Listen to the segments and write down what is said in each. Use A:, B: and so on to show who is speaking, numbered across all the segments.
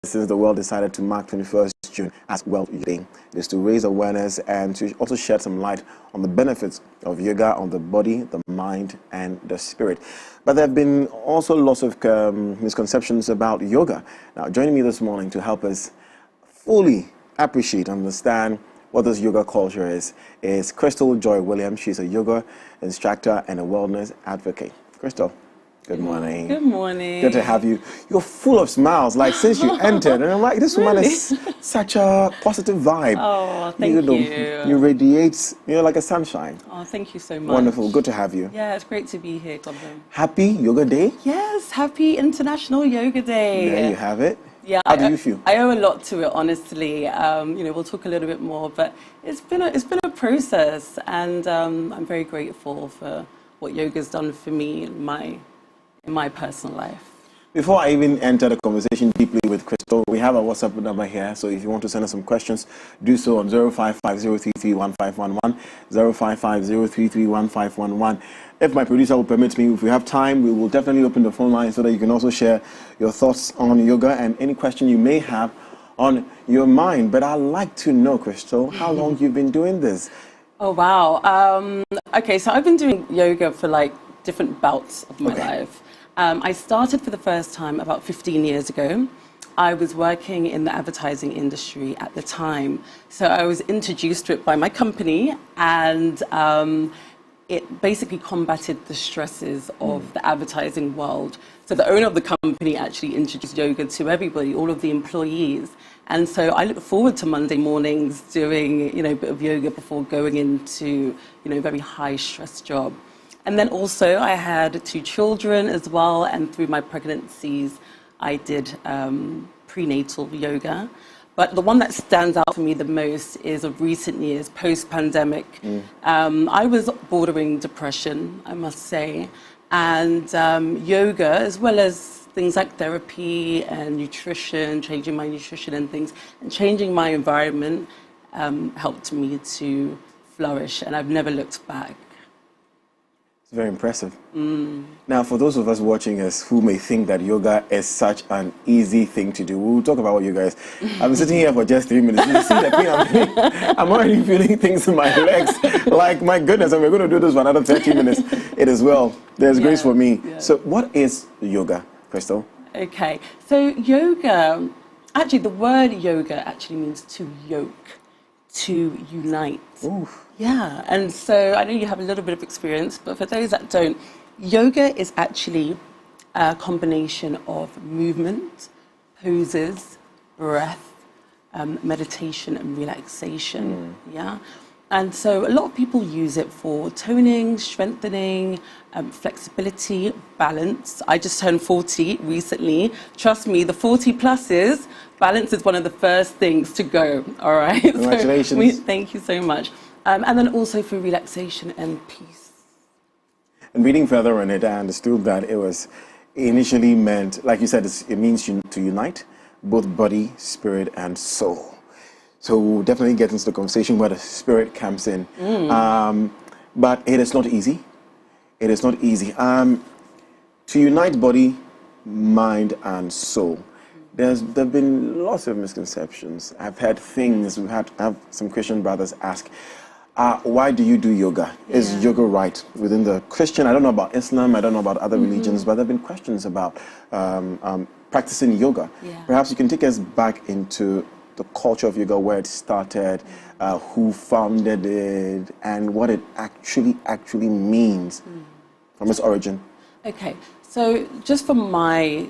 A: since the world decided to mark 21st June as World Yoga Day. It is to raise awareness and to also shed some light on the benefits of yoga on the body, the mind, and the spirit. But there have been also lots of misconceptions about yoga. Now, joining me this morning to help us fully appreciate and understand what this yoga culture is Crystal Joy Williams. She's a yoga instructor and a wellness advocate. Crystal, good morning.
B: Good morning.
A: Good to have you. You're full of smiles, like since you entered. And I'm like, this woman is such a positive vibe.
B: Oh, thank you.
A: You radiate, like a sunshine.
B: Oh, thank you so much.
A: Wonderful. Good to have you.
B: Yeah, it's great to be here, Godwin.
A: Happy Yoga Day.
B: Yes, happy International Yoga Day.
A: There you have it.
B: Yeah,
A: how do you feel?
B: I owe a lot to it, honestly. We'll talk a little bit more, but it's been a process, and I'm very grateful for what yoga's done for me in my personal life.
A: Before I even enter the conversation deeply with Crystal, we have a WhatsApp number here, so if you want to send us some questions, do so on 055-033-1511, 055-033-1511. If my producer will permit me, if we have time, we will definitely open the phone line so that you can also share your thoughts on yoga and any question you may have on your mind. But I'd like to know, Crystal, how long you've been doing this?
B: Oh, wow. Okay, so I've been doing yoga for different bouts of my life. I started for the first time about 15 years ago. I was working in the advertising industry at the time. So I was introduced to it by my company, and it basically combated the stresses of the advertising world. So the owner of the company actually introduced yoga to everybody, all of the employees. And so I look forward to Monday mornings doing, a bit of yoga before going into, a very high stress job. And then also I had 2 children as well, and through my pregnancies, I did prenatal yoga. But the one that stands out for me the most is of recent years, post-pandemic. I was bordering depression, I must say, and yoga, as well as things like therapy and nutrition, changing my nutrition and things, and changing my environment helped me to flourish, and I've never looked back.
A: It's very impressive. Now, for those of us watching us who may think that yoga is such an easy thing to do, we'll talk about what yoga is. I've been sitting here for just 3 minutes. You see the pain I'm feeling? I'm already feeling things in my legs. Like, my goodness, and we're going to do this for another 30 minutes. It is well. There's grace for me. Yeah. So what is yoga, Crystal?
B: Okay. So yoga, actually, the word yoga actually means to yoke, to unite.
A: Oof.
B: Yeah, and so I know you have a little bit of experience, but for those that don't, yoga is actually a combination of movement, poses, breath, meditation and relaxation, yeah? And so a lot of people use it for toning, strengthening, flexibility, balance. I just turned 40 recently. Trust me, the 40 pluses, balance is one of the first things to go, all right?
A: Congratulations.
B: So thank you so much. And then also for relaxation and peace.
A: And reading further on it, I understood that it was initially meant, like you said, it means to unite both body, spirit, and soul. So we'll definitely get into the conversation where the spirit comes in. But it is not easy. It is not easy. To unite body, mind, and soul, there have been lots of misconceptions. I've heard things, I've some Christian brothers ask, why do you do yoga? Is yoga right within the Christian? I don't know about Islam, I don't know about other religions, but there have been questions about practicing yoga. Yeah. Perhaps you can take us back into the culture of yoga, where it started, who founded it, and what it actually means from its origin.
B: Okay, so just from my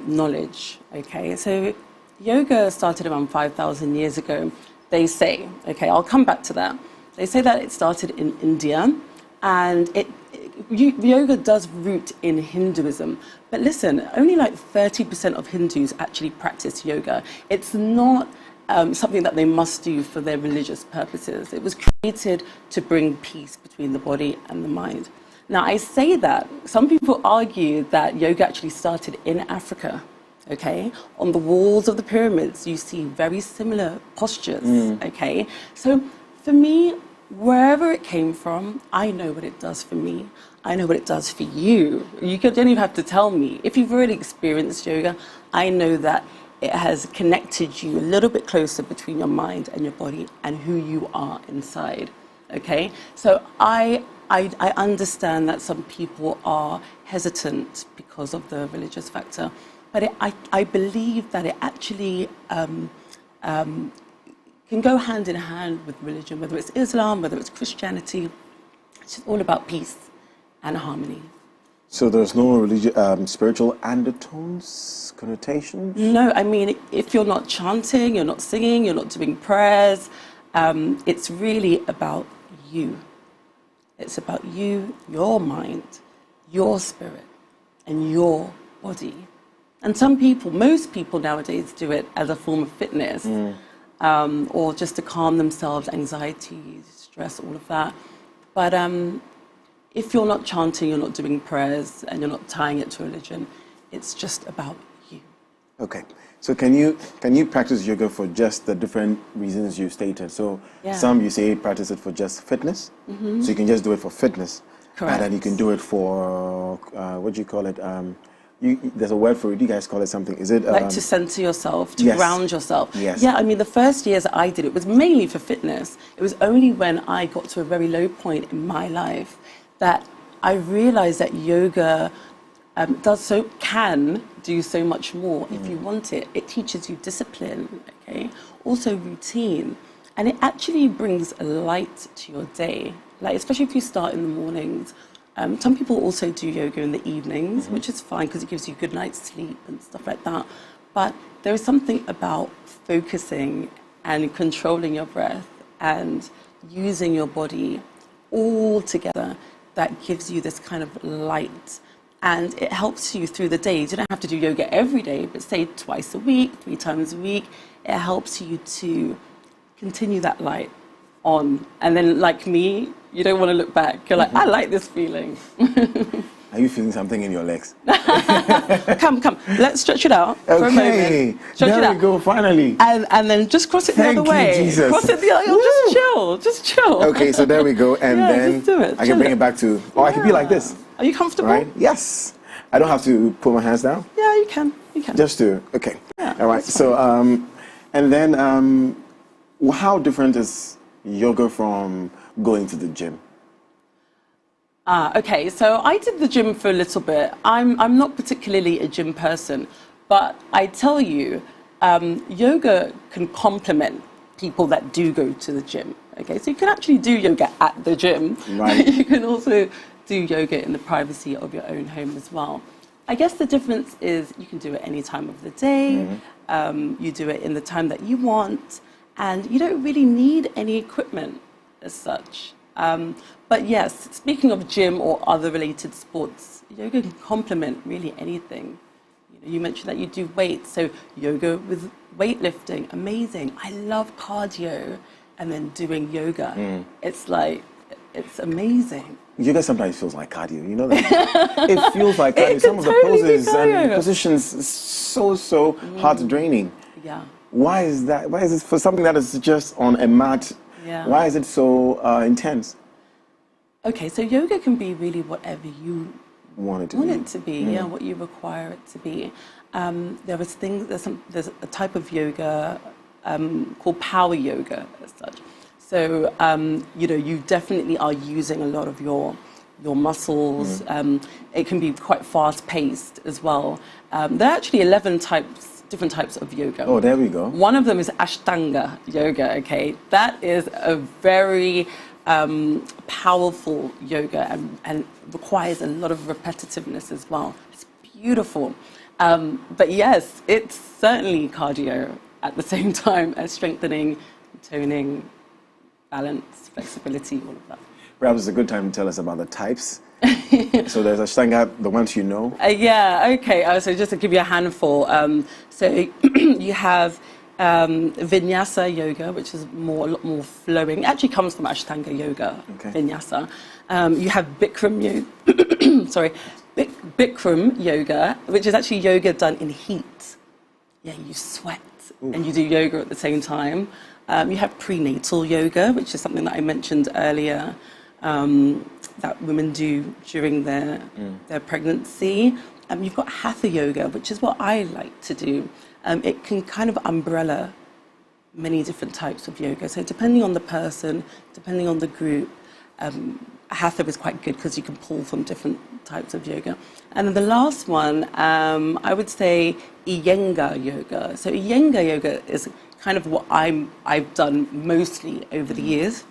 B: knowledge, okay, so yoga started around 5,000 years ago. They say, okay, I'll come back to that. They say that it started in India, and yoga does root in Hinduism. But listen, only like 30% of Hindus actually practice yoga. It's not something that they must do for their religious purposes. It was created to bring peace between the body and the mind. Now, I say that, some people argue that yoga actually started in Africa, okay? On the walls of the pyramids, you see very similar postures, okay? So for me, wherever it came from, I know what it does for me. I know what it does for you. You don't even have to tell me. If you've already experienced yoga, I know that it has connected you a little bit closer between your mind and your body and who you are inside. Okay, so I understand that some people are hesitant because of the religious factor, but I believe that it actually can go hand in hand with religion, whether it's Islam, whether it's Christianity. It's just all about peace and harmony.
A: So there's no spiritual undertones, connotations?
B: No, I mean, if you're not chanting, you're not singing, you're not doing prayers, it's really about you. It's about you, your mind, your spirit, and your body. And some people, most people nowadays do it as a form of fitness, or just to calm themselves, anxiety, stress, all of that. But if you're not chanting, you're not doing prayers, and you're not tying it to religion, it's just about you.
A: Okay. So can you practice yoga for just the different reasons you stated? So some you say practice it for just fitness. So you can just do it for fitness.
B: Correct.
A: And then you can do it for, what do you call it? There's a word for it. You guys call it something. Is it?
B: Like to center yourself, to
A: yes.
B: ground yourself.
A: Yes.
B: Yeah, I mean, the first years that I did it was mainly for fitness. It was only when I got to a very low point in my life that I realized that yoga can do so much more if you want it. It teaches you discipline, okay? Also routine. And it actually brings a light to your day. Like, especially if you start in the mornings. Some people also do yoga in the evenings, which is fine because it gives you good night's sleep and stuff like that. But there is something about focusing and controlling your breath and using your body all together that gives you this kind of light. And it helps you through the days. You don't have to do yoga every day, but say twice a week, 3 times a week. It helps you to continue that light on. And then, like me, you don't want to look back. You're like, I like this feeling.
A: Are you feeling something in your legs?
B: Come. Let's stretch it out for a moment. Stretch
A: there we go, finally.
B: And then just cross it the other way.
A: Jesus.
B: Cross it the other way. Just chill.
A: Okay, so there we go. And then
B: just do it.
A: I can bring it back to, I can be like this.
B: Are you comfortable?
A: Right? Yes. I don't have to put my hands down?
B: Yeah, you can.
A: Just to, okay.
B: Yeah,
A: all right. So, and then how different is yoga from going to the gym?
B: Okay, so I did the gym for a little bit. I'm not particularly a gym person, but I tell you, yoga can complement people that do go to the gym. Okay, so you can actually do yoga at the gym.
A: Right.
B: You can also do yoga in the privacy of your own home as well. I guess the difference is you can do it any time of the day. You do it in the time that you want, and you don't really need any equipment as such. But yes, speaking of gym or other related sports, yoga can complement really anything. You mentioned that you do weights, so yoga with weightlifting, amazing. I love cardio and then doing yoga. It's like, it's amazing.
A: Yoga sometimes feels like cardio, you know that? It feels like cardio. Some of the
B: totally
A: poses
B: be cardio.
A: and positions is so heart draining.
B: Yeah.
A: Why is that? Why is it for something that is just on a mat?
B: Yeah.
A: Why is it so intense?
B: Okay, so yoga can be really whatever you
A: Want it to
B: want
A: be.
B: it to be, yeah, what you require it to be. There's a type of yoga called power yoga as such. So you definitely are using a lot of your muscles. It can be quite fast paced as well. There are actually 11 different types of yoga.
A: Oh, there we go.
B: One of them is Ashtanga yoga. Okay, that is a very powerful yoga and requires a lot of repetitiveness as well. It's beautiful. But yes, it's certainly cardio at the same time as strengthening, toning, balance, flexibility, all of that.
A: Perhaps it's a good time to tell us about the types. So there's Ashtanga, the ones you know.
B: Yeah, okay. So just to give you a handful. So you have Vinyasa yoga, which is a lot more flowing. It actually comes from Ashtanga yoga, Vinyasa. You have Bikram yoga, Bikram yoga, which is actually yoga done in heat. Yeah, you sweat and you do yoga at the same time. You have prenatal yoga, which is something that I mentioned earlier, that women do during their pregnancy. You've got Hatha yoga, which is what I like to do. it can kind of umbrella many different types of yoga. So depending on the person, depending on the group, Hatha is quite good because you can pull from different types of yoga. And then the last one, I would say Iyengar yoga. So Iyengar yoga is kind of what I've done mostly over the years.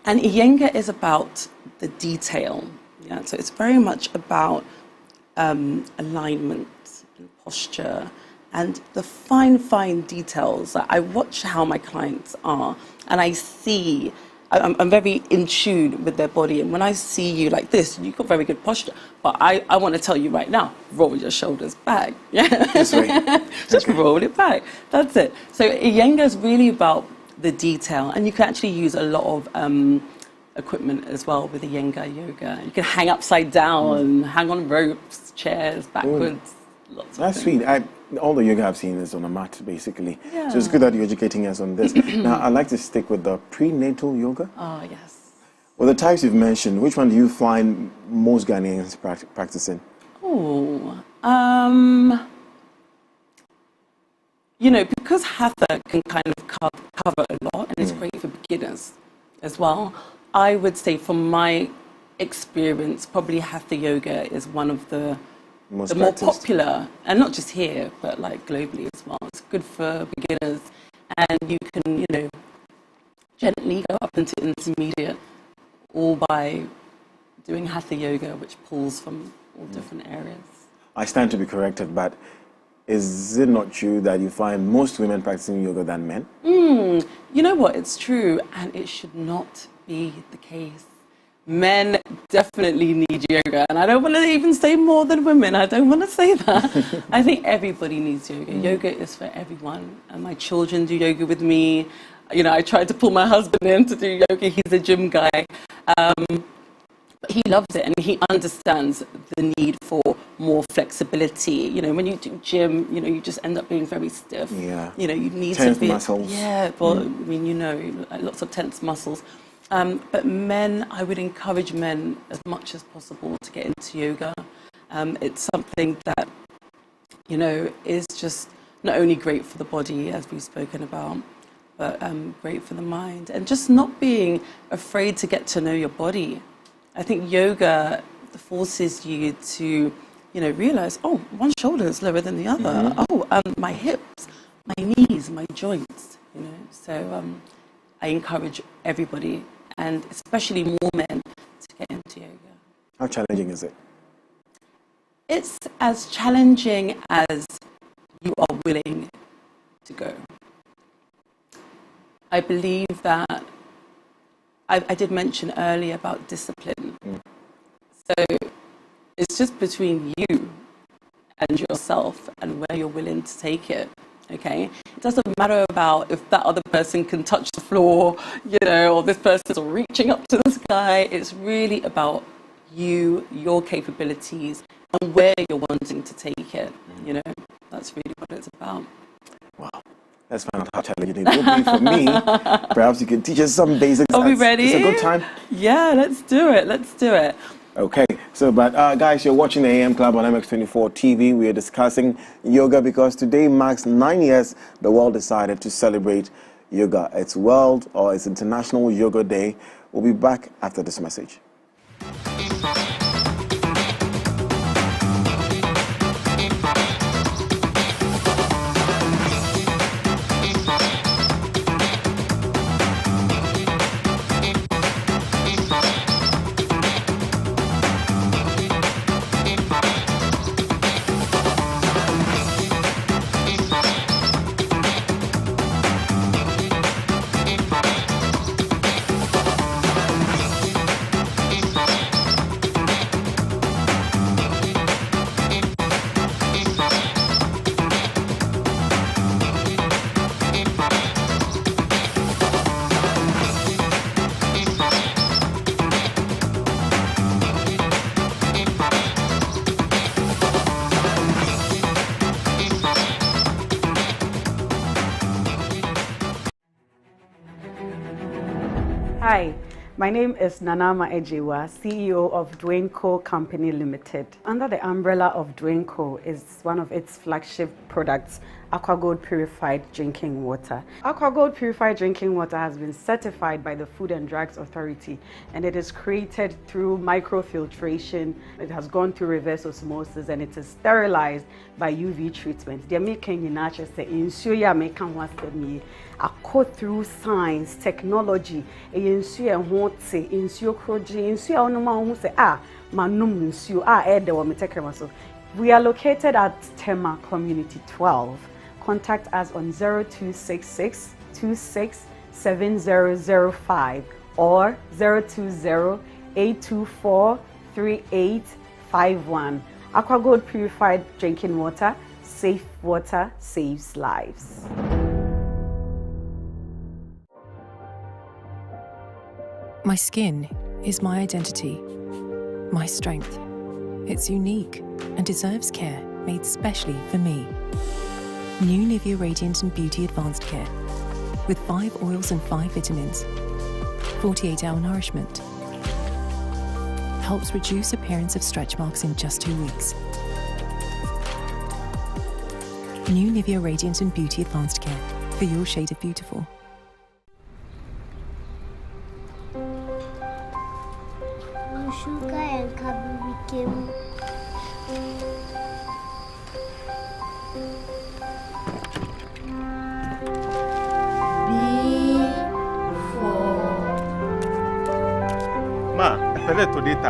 B: And Iyengar is about the detail. Yeah? So it's very much about alignment and posture and the fine details. I watch how my clients are and I see, I'm very in tune with their body. And when I see you like this, you've got very good posture. But I want to tell you right now, roll your shoulders back. Yeah.
A: This way.
B: Just roll it back. That's it. So Iyengar is really about the detail. And you can actually use a lot of equipment as well with Iyengar yoga. You can hang upside down, hang on ropes, chairs, backwards. Lots of
A: That's
B: things.
A: sweet. All the yoga I've seen is on a mat, basically.
B: Yeah.
A: So it's good that you're educating us on this. Now, I'd like to stick with the prenatal yoga.
B: Oh, yes.
A: Well, the types you've mentioned, which one do you find most Ghanaians practicing?
B: Oh, because Hatha can kind of cover a lot and it's great for beginners as well, I would say from my experience, probably Hatha yoga is one of the more popular, and not just here, but like globally as well. It's good for beginners, and you can, gently go up into intermediate, all by doing Hatha yoga, which pulls from all different areas.
A: I stand to be corrected, but is it not true that you find most women practicing yoga than men?
B: You know what? It's true, and it should not be the case. Men definitely need yoga, and I don't want to even say more than women. I don't want to say that. I think everybody needs yoga. Yoga is for everyone. And my children do yoga with me. I tried to pull my husband in to do yoga. He's a gym guy. But he loves it, and he understands the need for more flexibility. When you do gym, you just end up being very stiff.
A: Yeah.
B: You need
A: tense
B: to be
A: muscles.
B: Yeah, well, lots of tense muscles. But men, I would encourage men as much as possible to get into yoga. It's something that, is just not only great for the body, as we've spoken about, but great for the mind. And just not being afraid to get to know your body. I think yoga forces you to, realize, oh, one shoulder is lower than the other. Oh, my hips, my knees, my joints, So I encourage everybody, and especially more men, to get into yoga.
A: How challenging is it?
B: It's as challenging as you are willing to go. I believe that I did mention earlier about discipline. So it's just between you and yourself and where you're willing to take it. Okay, it doesn't matter about if that other person can touch the floor, or this person's reaching up to the sky. It's really about you, your capabilities, and where you're wanting to take it. That's really what it's about.
A: Wow. Let's find out how challenging it will be for me. Perhaps you can teach us some basics.
B: Are we ready?
A: It's a good time.
B: Yeah, let's do it.
A: Okay, so guys, you're watching the AM Club on MX24 TV. We are discussing yoga because today marks 9 years the world decided to celebrate yoga. It's International Yoga Day. We'll be back after this message.
C: Hi, My name is Nanama Ejewa, CEO of Dwainco Company Limited. Under the umbrella of Dwainco is one of its flagship products, AquaGold Purified Drinking Water. AquaGold Purified Drinking Water has been certified by the Food and Drugs Authority, and it is created through microfiltration. It has gone through reverse osmosis, and it is sterilized by UV treatment. They are making in nature say ensure ya make me through science, technology, ensure what say ensure kroji ensure onoma who say manum ensure de wa metekrema. We are located at Tema Community 12. Contact us on 0266 267005 or 020 824 3851. AquaGold Purified Drinking Water. Safe water saves lives.
D: My skin is my identity, my strength. It's unique and deserves care made specially for me. New Nivea Radiant and Beauty Advanced Care with 5 oils and 5 vitamins. 48-hour nourishment. Helps reduce appearance of stretch marks in just 2 weeks. New Nivea Radiant and Beauty Advanced Care for your shade of beautiful.
E: Sugar and carbon.
F: Ma, appelle to data.